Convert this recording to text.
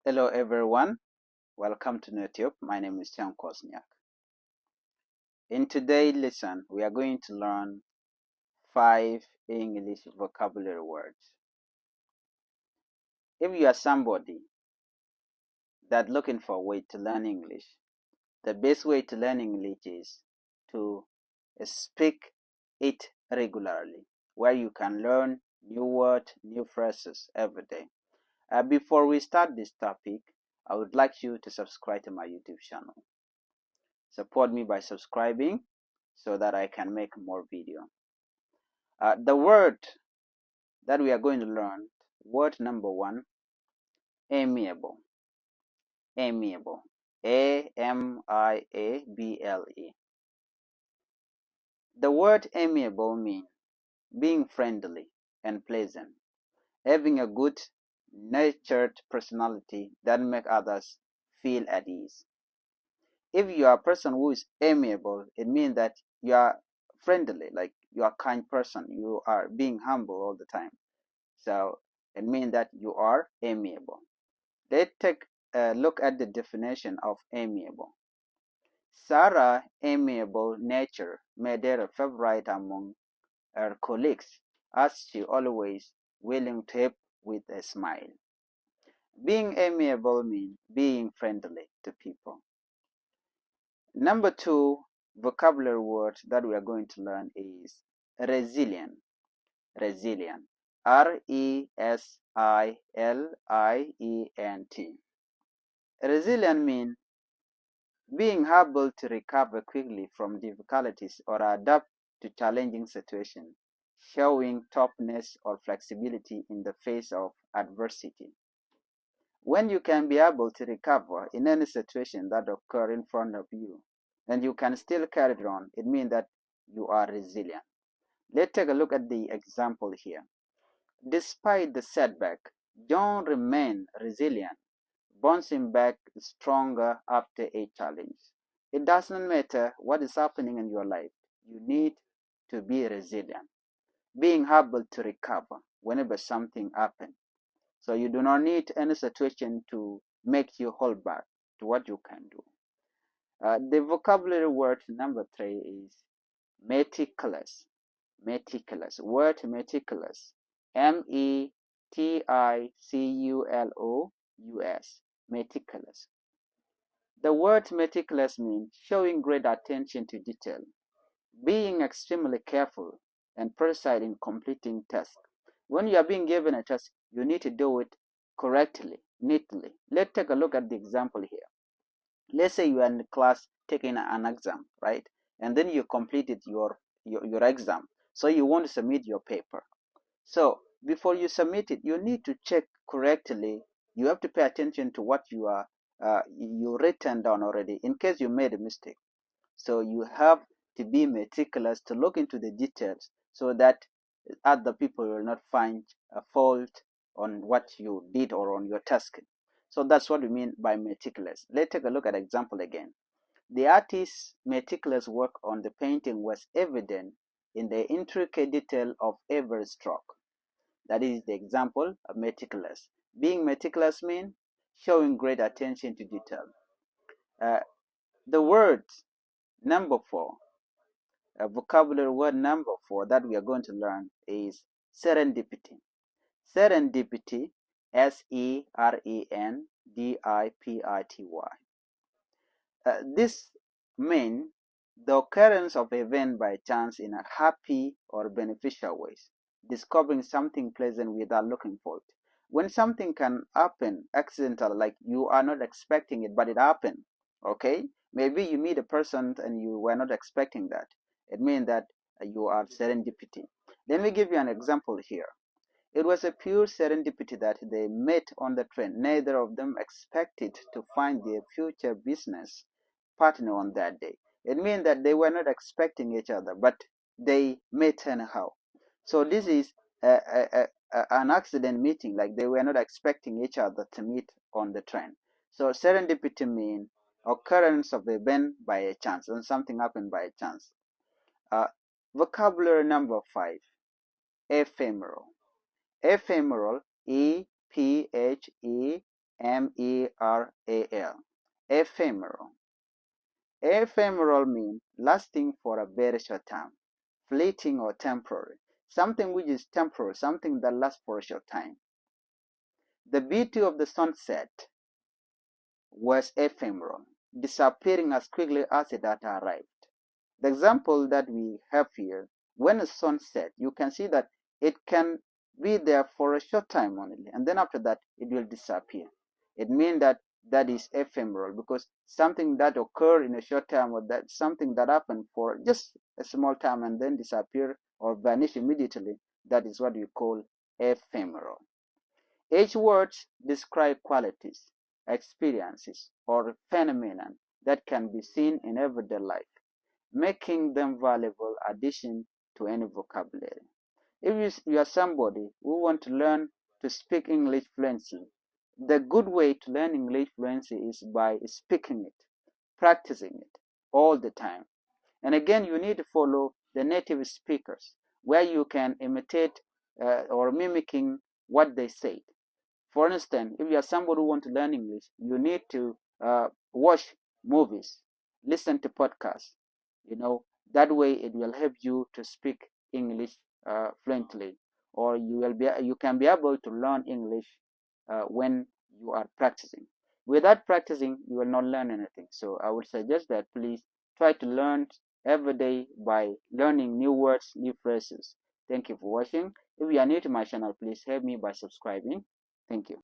Hello everyone, welcome to YouTube. My name is Tian Kosniak. In today's lesson, we are going to learn 5 English vocabulary words. If you are somebody that looking for a way to learn English, the best way to learn English is to speak it regularly, where you can learn new words, new phrases every day. Before we start this topic, I would like you to subscribe to my YouTube channel. Support me by subscribing so that I can make more video. The word that we are going to learn, word number 1, amiable. Amiable. A-M-I-A-B-L-E. The word amiable means being friendly and pleasant, having a good natured personality that makes others feel at ease. If you are a person who is amiable, it means that you are friendly, like you are a kind person, you are being humble all the time. So it means that you are amiable. Let's take a look at the definition of amiable. Sarah's amiable nature made her a favorite among her colleagues, as she always willing to help with a smile. Being amiable means being friendly to people. Number 2 vocabulary word that we are going to learn is resilient. Resilient. R-E-S-I-L-I-E-N-T. Resilient means being able to recover quickly from difficulties or adapt to challenging situations, showing toughness or flexibility in the face of adversity. When you can be able to recover in any situation that occurs in front of you, and you can still carry it on, it means that you are resilient. Let's take a look at the example here. Despite the setback, John remained resilient, bouncing back stronger after a challenge. It doesn't matter what is happening in your life, you need to be resilient, being able to recover whenever something happens. So you do not need any situation to make you hold back to what you can do. The vocabulary word number 3 is meticulous. Meticulous. Word meticulous. M-E-T-I-C-U-L-O-U-S. Meticulous. The word meticulous means showing great attention to detail, being extremely careful and precise in completing tasks. When you are being given a task, you need to do it correctly, neatly. Let's take a look at the example here. Let's say you are in class taking an exam, right? And then you completed your exam. So you want to submit your paper. So before you submit it, you need to check correctly. You have to pay attention to what you written down already in case you made a mistake. So you have to be meticulous to look into the details so that other people will not find a fault on what you did or on your task. So that's what we mean by meticulous. Let's take a look at an example again. The artist's meticulous work on the painting was evident in the intricate detail of every stroke. That is the example of meticulous. Being meticulous means showing great attention to detail. The word number 4, vocabulary word number 4 that we are going to learn is serendipity. Serendipity, S-E-R-E-N-D-I-P-I-T-Y. This means the occurrence of an event by chance in a happy or beneficial ways, discovering something pleasant without looking for it. When something can happen accidental, like you are not expecting it, but it happened, okay? Maybe you meet a person and you were not expecting that. It means that you are serendipity. Let me give you an example here. It was a pure serendipity that they met on the train. Neither of them expected to find their future business partner on that day. It means that they were not expecting each other, but they met anyhow. So this is an accident meeting, like they were not expecting each other to meet on the train. So serendipity means occurrence of event by a chance, and something happened by a chance. Vocabulary number 5, ephemeral. Ephemeral, E-P-H-E M-E-R-A-L. Ephemeral. Ephemeral means lasting for a very short time, fleeting or temporary. Something which is temporary, something that lasts for a short time. The beauty of the sunset was ephemeral, disappearing as quickly as it had arrived. The example that we have here, when the sun sets, you can see that it can be there for a short time only, and then after that it will disappear. It means that that is ephemeral, because something that occurred in a short time, or that something that happened for just a small time and then disappear or vanish immediately, that is what we call ephemeral. Each word describes qualities, experiences, or phenomena that can be seen in everyday life, making them valuable addition to any vocabulary. If you are somebody who want to learn to speak English fluently, the good way to learn English fluently is by speaking it, practicing it all the time. And again, you need to follow the native speakers, where you can imitate or mimicking what they say. For instance, if you are somebody who wants to learn English, you need to watch movies, listen to podcasts. That way it will help you to speak English fluently, or you can be able to learn English when you are practicing. Without practicing, you will not learn anything. So I would suggest that please try to learn every day by learning new words, new phrases. Thank you for watching. If you are new to my channel, please help me by subscribing. Thank you.